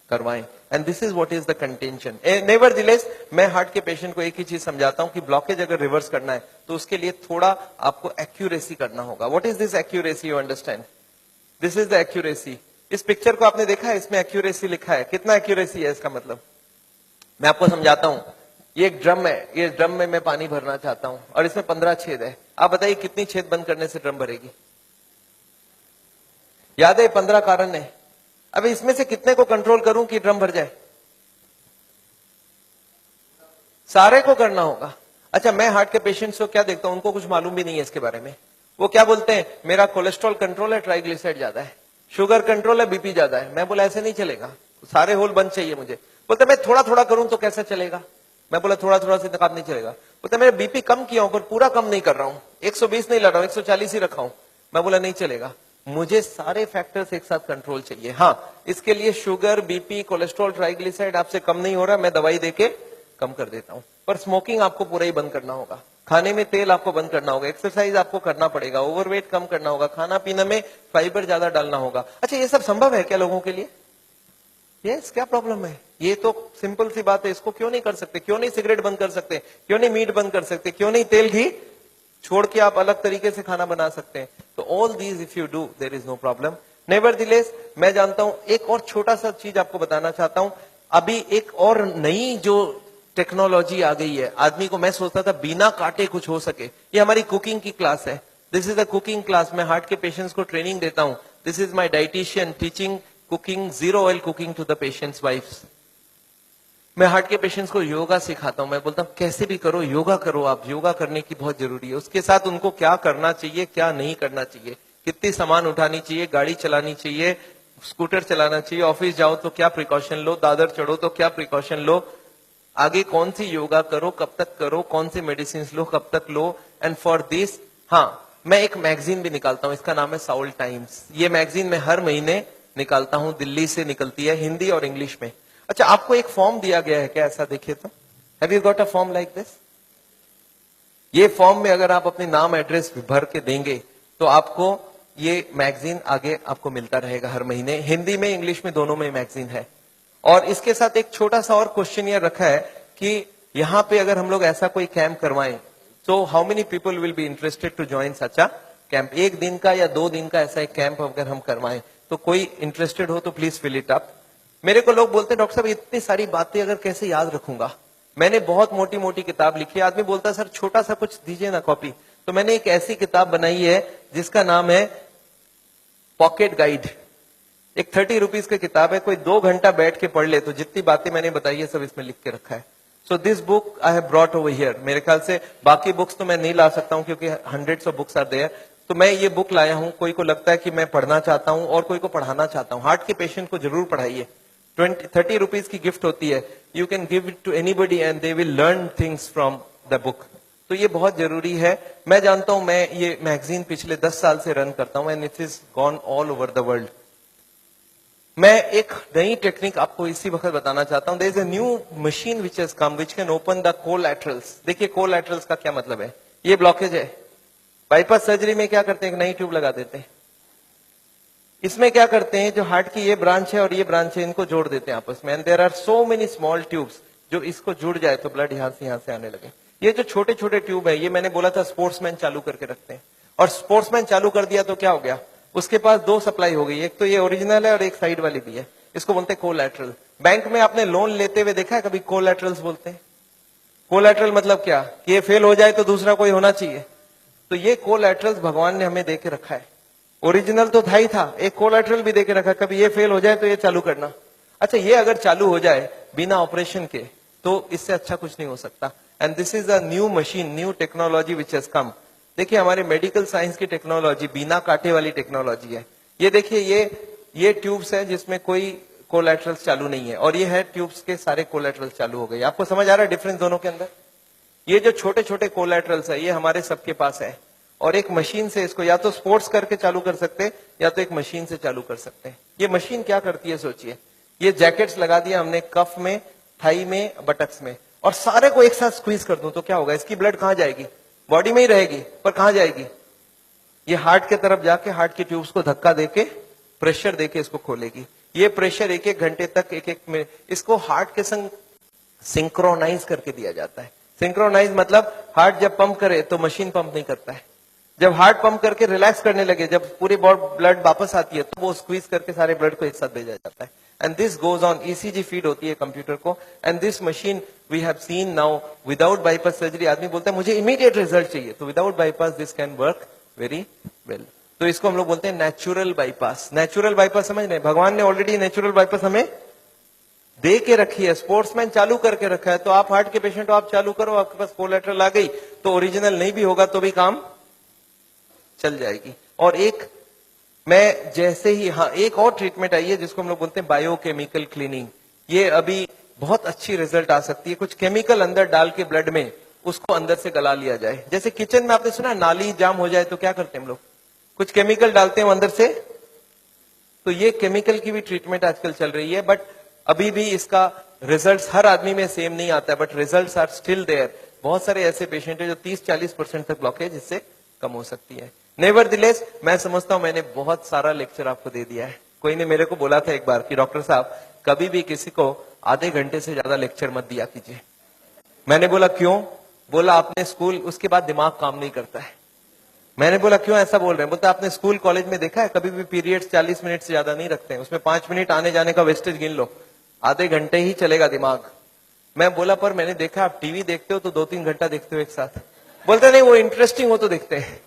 A: करवाएं? And this is what is the contention. Nevertheless मैं हार्ट के पेशेंट को एक ही चीज समझाता हूं कि ब्लॉकेज अगर रिवर्स करना है तो उसके लिए थोड़ा आपको एक्यूरेसी करना होगा। What is this accuracy? You understand? This is the accuracy. इस पिक्चर को आपने देखा है, इसमें एक्यूरेसी लिखा है। कितना एक्यूरेसी है इसका मतलब? मैं आपको समझाता हूं। ये एक ड्रम है, ये ड्रम में मैं पानी भरना चाहता हूं और इसमें 15 छेद है। आप बताइए कितनी छेद बंद करने से ड्रम भरेगी? याद है 15 कारण है। अब इसमें से कितने को कंट्रोल करूं कि ड्रम भर जाए? सारे को करना होगा। अच्छा, मैं हार्ट के पेशेंट्स को क्या देखता हूं, उनको कुछ मालूम भी नहीं है इसके बारे में। वो क्या बोलते हैं, मेरा कोलेस्ट्रॉल कंट्रोल है, ट्राइग्लिसराइड ज्यादा है, शुगर कंट्रोल है, बीपी ज्यादा है। मैं बोला ऐसे नहीं चलेगा, सारे होल बंद चाहिए मुझे। बोलते मैं थोड़ा थोड़ा करूं तो कैसे चलेगा? मैं बोला थोड़ा थोड़ा से काम नहीं चलेगा। बोलते मेरा बीपी कम किया हूं पर पूरा कम नहीं कर रहा हूं, 120 नहीं ला रहा हूं, 140 ही रखा हूं। मैं बोला नहीं चलेगा, मुझे सारे फैक्टर्स एक साथ कंट्रोल चाहिए। हाँ, इसके लिए शुगर, बीपी, कोलेस्ट्रॉल, ट्राइग्लिसराइड आपसे कम नहीं हो रहा, मैं दवाई देके कम कर देता हूं। पर स्मोकिंग आपको पूरा ही बंद करना होगा, खाने में तेल आपको बंद करना होगा, एक्सरसाइज आपको करना पड़ेगा, ओवरवेट कम करना होगा, खाना पीने में फाइबर ज्यादा डालना होगा। अच्छा, ये सब संभव है क्या लोगों के लिए? यस, क्या प्रॉब्लम है? ये तो सिंपल सी बात है, इसको क्यों नहीं कर सकते? क्यों नहीं सिगरेट बंद कर सकते? क्यों नहीं मीट बंद कर सकते? क्यों नहीं तेल घी छोड़ के आप अलग तरीके से खाना बना सकते हैं? तो all these if you do there is no problem. Nevertheless मैं जानता हूं, एक और छोटा सा चीज आपको बताना चाहता हूं। अभी एक और नई जो टेक्नोलॉजी आ गई है, आदमी को मैं सोचता था बिना काटे कुछ हो सके। ये हमारी कुकिंग की क्लास है। This is a cooking class. मैं हार्ट के पेशेंट्स को ट्रेनिंग देता हूं। This is my dietitian teaching cooking, zero oil cooking to the patients wives. मैं हार्ट के पेशेंट्स को योगा सिखाता हूं। मैं बोलता हूं कैसे भी करो, योगा करो आप, योगा करने की बहुत जरूरी है। उसके साथ उनको क्या करना चाहिए, क्या नहीं करना चाहिए, कितनी सामान उठानी चाहिए, गाड़ी चलानी चाहिए, स्कूटर चलाना चाहिए, ऑफिस जाओ तो क्या प्रिकॉशन लो, दादर चढ़ो तो क्या प्रिकॉशन लो, आगे कौन सी योगा करो, कब तक करो, कौन सी मेडिसिन लो, कब तक लो, एंड फॉर दिस हाँ मैं एक मैगजीन भी निकालता हूं, इसका नाम है साउल टाइम्स। ये मैगजीन मैं हर महीने निकालता हूं, दिल्ली से निकलती है, हिंदी और इंग्लिश में। अच्छा, आपको एक फॉर्म दिया गया है क्या? ऐसा देखिए तो, have you got a form like this? ये फॉर्म में अगर आप अपने नाम एड्रेस भर के देंगे तो आपको ये मैगजीन आगे आपको मिलता रहेगा हर महीने। हिंदी में इंग्लिश में दोनों में मैगजीन है। और इसके साथ एक छोटा सा और क्वेश्चन ये रखा है कि यहां पे अगर हम लोग ऐसा कोई कैंप करवाएं तो how many people will be interested to join such a camp? 1 दिन का या 2 दिन का ऐसा एक कैंप अगर हम करवाएं तो कोई इंटरेस्टेड हो तो प्लीज फिल इट अप। मेरे को लोग बोलते हैं डॉक्टर साहब इतनी सारी बातें अगर कैसे याद रखूंगा, मैंने बहुत मोटी मोटी किताब लिखी है। आदमी बोलता है सर छोटा सा कुछ दीजिए ना कॉपी। तो मैंने एक ऐसी किताब बनाई है जिसका नाम है पॉकेट गाइड। एक 30 रुपीज की किताब है, कोई 2 घंटा बैठ के पढ़ ले तो जितनी बातें मैंने बताई है सब इसमें लिख के रखा है। So this book I have brought over here. मेरे ख्याल से बाकी बुक्स तो मैं नहीं ला सकता हूं क्योंकि hundreds of books are there. तो मैं ये बुक लाया हूं, कोई को लगता है कि मैं पढ़ना चाहता हूं और कोई को पढ़ाना चाहता हूं। हार्ट के पेशेंट को जरूर पढ़ाइए। 30 रुपीज की गिफ्ट होती है, you can give it to anybody and they will learn things from the book. तो ये बहुत जरूरी है। मैं जानता हूं, मैं ये मैगजीन पिछले 10 साल से रन करता हूं and it is gone all over the world. मैं एक नई टेक्निक आपको इसी वक्त बताना चाहता हूं। There is a new machine which has come which can open the collaterals. देखिए कोलैटरल्स का क्या मतलब है। ये ब्लॉकेज है, बाईपास सर्जरी में क्या करते हैं, एक नई ट्यूब लगा देते हैं। इसमें क्या करते हैं, जो हार्ट की ये ब्रांच है और ये ब्रांच है, इनको जोड़ देते हैं आपस में। And there are so many small tubes, जो इसको जुड़ जाए तो ब्लड यहां से आने लगे। ये जो छोटे छोटे ट्यूब है, ये मैंने बोला था स्पोर्ट्समैन चालू करके रखते हैं। और स्पोर्ट्समैन चालू कर दिया तो क्या हो गया, उसके पास 2 सप्लाई हो गई, एक तो ये ओरिजिनल है और एक साइड वाली भी है। इसको बोलते हैं कोलैटरल। बैंक में आपने लोन लेते हुए देखा है कभी? कोलैटरल्स बोलते हैं। कोलैटरल मतलब क्या, कि ये फेल हो जाए तो दूसरा कोई होना चाहिए। तो ये कोलैटरल्स भगवान ने हमें दे के रखा है। ओरिजिनल तो था ही था, एक कोलैटरल भी देके रखा, कभी ये फेल हो जाए तो ये चालू करना। अच्छा, ये अगर चालू हो जाए बिना ऑपरेशन के तो इससे अच्छा कुछ नहीं हो सकता। And this is a new machine, new technology which has कम। देखिए हमारे मेडिकल साइंस की टेक्नोलॉजी बिना कांटे वाली टेक्नोलॉजी है। ये देखिए ये ट्यूब्स है जिसमें कोई कोलैटरल्स चालू नहीं है, और ये है ट्यूब्स के सारे कोलैटरल्स चालू हो गए। आपको समझ आ रहा है डिफरेंस दोनों के अंदर? ये जो छोटे छोटे कोलैटरल्स है ये हमारे सबके पास है, और एक मशीन से इसको या तो स्पोर्ट्स करके चालू कर सकते हैं या तो एक मशीन से चालू कर सकते हैं। ये मशीन क्या करती है सोचिए, ये जैकेट्स लगा दिया हमने कफ में, थाई में, बटक्स में, और सारे को एक साथ स्क्वीज कर दूं तो क्या होगा, इसकी ब्लड कहां जाएगी? बॉडी में ही रहेगी, पर कहां जाएगी? ये हार्ट के तरफ जाके हार्ट की ट्यूब्स को धक्का देके प्रेशर देके इसको खोलेगी। ये प्रेशर 1-1 घंटे तक, 1-1 मिनट, इसको हार्ट के संग सिंक्रोनाइज करके दिया जाता है। सिंक्रोनाइज मतलब हार्ट जब पंप करे तो मशीन पंप नहीं करता है, जब हार्ट पंप करके रिलैक्स करने लगे, जब पूरी ब्लड वापस आती है तो वो स्क्वीज करके सारे ब्लड को एक साथ भेजा जाता है। And this goes on, ECG feed होती है कंप्यूटर को। And this machine we have seen now without bypass surgery. आदमी बोलता है मुझे इमीडिएट रिजल्ट चाहिए, तो without bypass this can work very well. तो इसको हम लोग बोलते हैं नेचुरल बाईपास। नेचुरल बाईपास समझ रहे हैं, भगवान ने ऑलरेडी नेचुरल बाईपास हमें दे के रखी है, स्पोर्ट्समैन चालू करके रखा है। तो आप हार्ट के पेशेंट हो, आप चालू करो, आपके पास कोलैटरल आ गई तो ओरिजिनल नहीं भी होगा तो भी काम चल जाएगी। और एक मैं जैसे ही, हाँ एक और ट्रीटमेंट आई है जिसको हम लोग बोलते हैं बायोकेमिकल क्लीनिंग। ये अभी बहुत अच्छी रिजल्ट आ सकती है। कुछ केमिकल अंदर डाल के ब्लड में उसको अंदर से गला लिया जाए। जैसे किचन में आपने सुना नाली जाम हो जाए तो क्या करते हैं हम लोग, कुछ केमिकल डालते हैं अंदर से। तो ये केमिकल की भी ट्रीटमेंट आजकल चल रही है, बट अभी भी इसका रिजल्ट हर आदमी में सेम नहीं आता है, but result are still there. बहुत सारे ऐसे पेशेंट है जो 30-40% तक ब्लॉकेज इससे कम हो सकती है। नेवरदिलेस मैं समझता हूं मैंने बहुत सारा लेक्चर आपको दे दिया है। कोई ने मेरे को बोला था एक बार कि डॉक्टर साहब कभी भी किसी को आधे घंटे से ज्यादा लेक्चर मत दिया कीजिए। मैंने बोला क्यों? बोला आपने स्कूल, उसके बाद दिमाग काम नहीं करता है। मैंने बोला क्यों ऐसा बोल रहे हैं? बोलता आपने स्कूल कॉलेज में देखा है कभी भी पीरियड्स 40 मिनट से ज्यादा नहीं रखते हैं, उसमें 5 मिनट आने जाने का वेस्टेज गिन लो, आधे घंटे ही चलेगा दिमाग। मैं बोला पर मैंने देखा आप टीवी देखते हो तो 2-3 घंटा देखते हो एक साथ। बोलते नहीं वो इंटरेस्टिंग हो तो देखते हैं।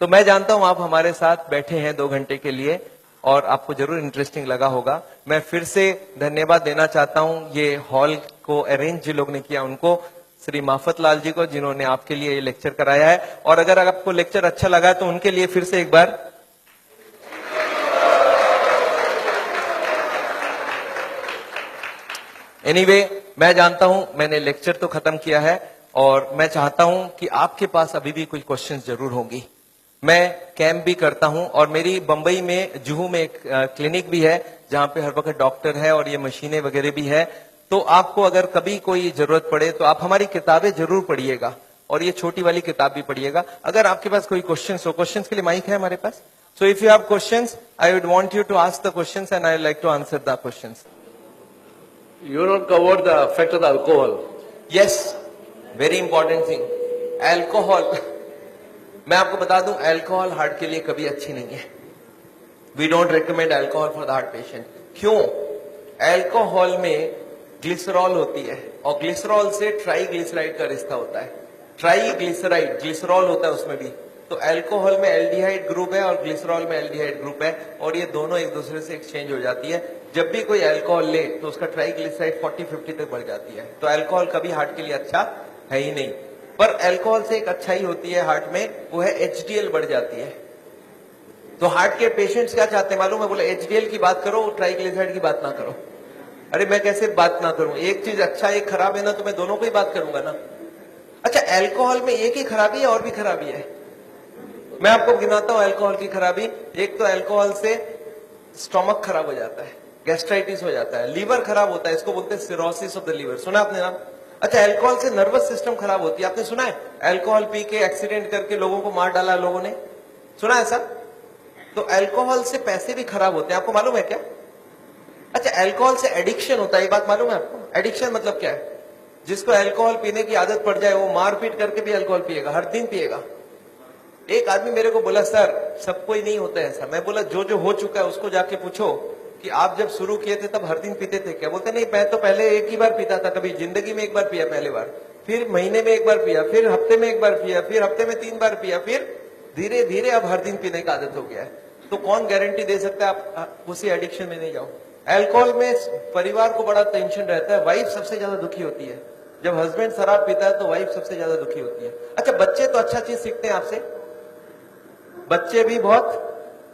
A: तो मैं जानता हूं आप हमारे साथ बैठे हैं 2 घंटे के लिए और आपको जरूर इंटरेस्टिंग लगा होगा। मैं फिर से धन्यवाद देना चाहता हूं ये हॉल को अरेंज जिन लोग ने किया उनको, श्री माफत लाल जी को जिन्होंने आपके लिए ये लेक्चर कराया है। और अगर आपको लेक्चर अच्छा लगा तो उनके लिए फिर से एक बार एनीवे मैं जानता हूं मैंने लेक्चर तो खत्म किया है और मैं चाहता हूं कि आपके पास अभी भी कोई क्वेश्चंस जरूर होंगी। मैं कैंप भी करता हूं और मेरी बंबई में जुहू में एक क्लिनिक भी है जहां पे हर वक्त डॉक्टर है और ये मशीनें वगैरह भी है। तो आपको अगर कभी कोई जरूरत पड़े तो आप हमारी किताबें जरूर पढ़िएगा और ये छोटी वाली किताब भी पढ़िएगा। अगर आपके पास कोई क्वेश्चन हो, क्वेश्चन के लिए माइक है हमारे पास। So if you have questions I would want you to ask the questions and I would like to answer the questions.
B: You not covered the effect of the alcohol.
A: Yes, very important thing, alcohol. मैं आपको बता दूं alcohol heart के लिए कभी अच्छी नहीं है। We don't recommend alcohol for the heart patient. क्यों? एल्कोहल में ग्लिसरॉल होती है और ग्लिसरॉल से ट्राईग्लिसराइड का रिश्ता होता है। ट्राईग्लिसराइड ग्लिसरॉल होता है उसमें भी। तो एल्कोहल में एल्डिहाइड ग्रुप है और ग्लिसरॉल में एल्डिहाइड ग्रुप है और ये दोनों एक दूसरे से एक्सचेंज हो जाती है। जब भी कोई अल्कोहल ले तो उसका ट्राईग्लिसराइड 40-50 तक बढ़ जाती है। तो अल्कोहल कभी हार्ट के लिए अच्छा है ही नहीं। पर अल्कोहल से एक अच्छाई होती है हार्ट में, वो है एचडीएल बढ़ जाती है। तो हार्ट के पेशेंट्स क्या चाहते हैं मालूम है? बोले एचडीएल की बात करो, ट्राईग्लिसराइड की बात ना करो। अरे मैं कैसे बात ना करूं? एक चीज अच्छा एक खराब है ना, तो मैं दोनों को ही बात करूंगा ना। अच्छा, अल्कोहल में एक ही खराबी है और भी खराबी है। मैं आपको गिनाता हूं अल्कोहल की खराबी। एक तो अल्कोहल से स्टोमक खराब हो जाता है, गैस्ट्राइटिस हो जाता है, लीवर खराब होता है, इसको बोलते हैं सिरोसिस ऑफ द लीवर। सुना आपने नाम? अच्छा, अल्कोहल से नर्वस सिस्टम खराब होती है। आपने सुना है अल्कोहल पी के एक्सीडेंट करके लोगों को मार डाला लोगों ने? सुना है ऐसा? तो अल्कोहल से पैसे भी खराब होते हैं, आपको मालूम है क्या? अच्छा, अल्कोहल से एडिक्शन होता है, ये बात मालूम है आपको? एडिक्शन मतलब क्या है? जिसको अल्कोहल पीने की आदत पड़ जाए वो मारपीट करके भी अल्कोहल पिएगा, हर दिन पिएगा। एक आदमी मेरे को बोला सर सबको ही नहीं होता है ऐसा। मैं बोला जो जो हो चुका है उसको जाके पूछो कि आप जब शुरू किए थे तब हर दिन पीते थे क्या? बोलते नहीं, मैं तो पहले एक ही बार पीता था, कभी जिंदगी में एक बार पिया पहले बार, फिर महीने में एक बार पिया, फिर हफ्ते में एक बार पिया, फिर हफ्ते में 3 बार पिया, फिर धीरे धीरे अब हर दिन पीने की आदत हो गया है। तो कौन गारंटी दे सकता है आप उसी एडिक्शन में नहीं जाओ? अल्कोहल में परिवार को बड़ा टेंशन रहता है, वाइफ सबसे ज्यादा दुखी होती है। जब हस्बैंड शराब पीता है तो वाइफ सबसे ज्यादा दुखी होती है। अच्छा, बच्चे तो अच्छा चीज सीखते हैं आपसे, बच्चे भी बहुत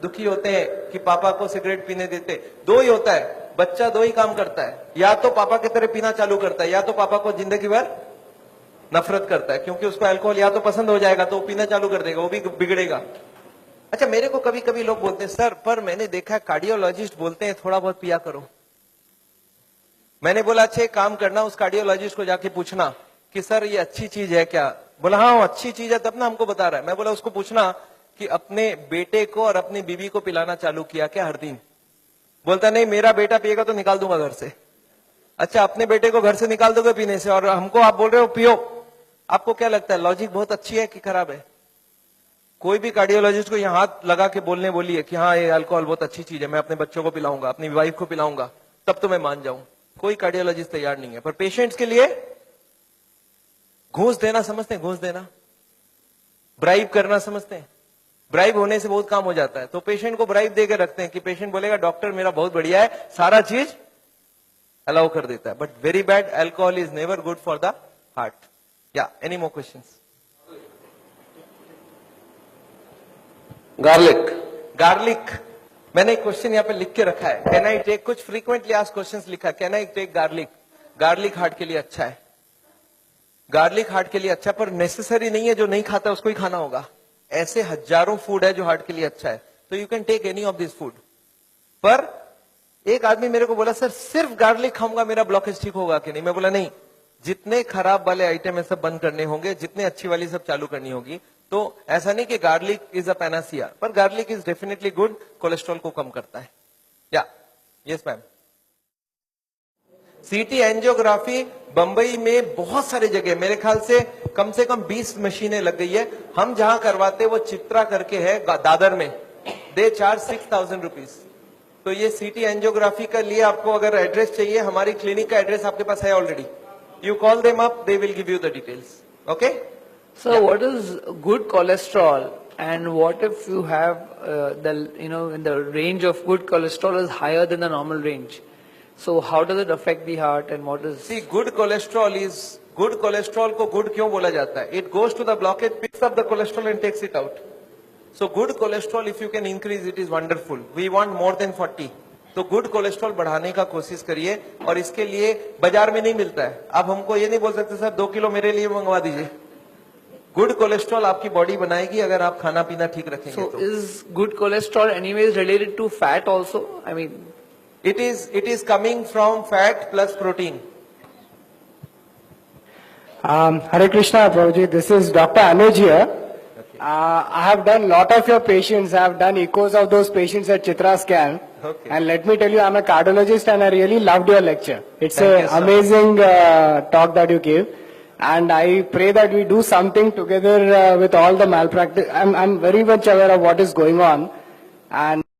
A: दुखी होते हैं कि पापा को सिगरेट पीने देते। दो ही होता है, बच्चा दो ही काम करता है, या तो पापा की तरह पीना चालू करता है या तो पापा को जिंदगी भर नफरत करता है, क्योंकि उसको अल्कोहल या तो पसंद हो जाएगा तो वो पीना चालू कर देगा, वो भी बिगड़ेगा। अच्छा, मेरे को कभी कभी लोग बोलते हैं सर पर मैंने देखा है कार्डियोलॉजिस्ट बोलते हैं थोड़ा बहुत पिया करो। मैंने बोला अच्छा एक काम करना, उस कार्डियोलॉजिस्ट को जाके पूछना कि सर ये अच्छी चीज है क्या? बोला हाँ अच्छी चीज है तब ना हमको बता रहा है। मैं बोला उसको पूछना कि अपने बेटे को और अपनी बीवी को पिलाना चालू किया क्या हर दिन? बोलता नहीं, मेरा बेटा पिएगा तो निकाल दूंगा घर से। अच्छा, अपने बेटे को घर से निकाल दोगे पीने से और हमको आप बोल रहे हो पियो? आपको क्या लगता है लॉजिक बहुत अच्छी है कि खराब है? कोई भी कार्डियोलॉजिस्ट को यहाँ हाथ लगा के बोलिए कि हाँ ये अल्कोहल बहुत अच्छी चीज है, मैं अपने बच्चों को पिलाऊंगा, अपनी वाइफ को पिलाऊंगा, तब तो मैं मान जाऊं। कोई कार्डियोलॉजिस्ट तैयार नहीं है। पर पेशेंट्स के लिए घूस देना समझते हैं? घूस देना, ब्राइब करना समझते हैं? ब्राइब होने से बहुत काम हो जाता है। तो पेशेंट को ब्राइब देकर रखते हैं कि पेशेंट बोलेगा डॉक्टर मेरा बहुत बढ़िया है, सारा चीज अलाउ कर देता है। But very bad, alcohol is never good for the heart. या एनी मोर क्वेश्चंस? गार्लिक, मैंने एक क्वेश्चन यहाँ पे लिख के रखा है, कैन आई टेक, कुछ फ्रीक्वेंटली आस्क्ड क्वेश्चंस लिखा है, can I take garlic? Garlic heart के लिए अच्छा है, गार्लिक हार्ट के लिए अच्छा, पर नेसेसरी नहीं है जो नहीं खाता उसको ही खाना होगा। ऐसे हजारों फूड है जो हार्ट के लिए अच्छा है, तो you can take any of this food. पर एक आदमी मेरे को बोला सर सिर्फ गार्लिक खाऊंगा मेरा ब्लॉकेज ठीक होगा कि नहीं? मैं बोला नहीं, जितने खराब वाले आइटम है सब बंद करने होंगे, जितने अच्छी वाली सब चालू करनी होगी। तो ऐसा नहीं कि गार्लिक इज अ पैनासिया, पर garlic is definitely good, cholesterol को कम करता है। या yes ma'am. CT angiography Bombay में बहुत सारे जगह, मेरे ख्याल से कम 20 मशीनें लग गई है। हम जहां करवाते वो चित्रा करके है दादर में, दे चार्ज 6000 रुपीज। तो ये सीटी एंजियोग्राफी का लिए आपको अगर एड्रेस चाहिए, हमारी क्लिनिक का एड्रेस आपके पास है already, you call them up, they will give you the details. Okay
C: So what is good cholesterol, and what if you have the range of good cholesterol is higher than the normal range? So how does it affect the heart, and what is?
A: See, good cholesterol को good क्यों बोला जाता है? It goes to the blockage, picks up the cholesterol and takes it out. So good cholesterol if you can increase it is wonderful. We want more than 40. तो good cholesterol बढ़ाने का कोशिश करिए, और इसके लिए बाजार में नहीं मिलता है। आप हमको ये नहीं बोल सकते सर 2 किलो मेरे लिए मंगवा दीजिए। गुड कोलेस्ट्रॉल आपकी बॉडी बनाएगी अगर आप खाना पीना ठीक रखेंगे
C: So
A: तो।
C: is good cholesterol anyways related to fat also? I mean,
A: It is coming from fat plus protein.
D: Hare Krishna, Prabhuji. This is Dr. Anuj here. I have done lot of your patients. I have done echoes of those patients at Chitra Scan.
A: Okay.
D: And let me tell you, I'm a cardiologist and I really loved your lecture. It's
A: Thank you,
D: an
A: sir.
D: amazing talk that you gave. And I pray that we do something together with all the malpractice. I'm very much aware of what is going on. And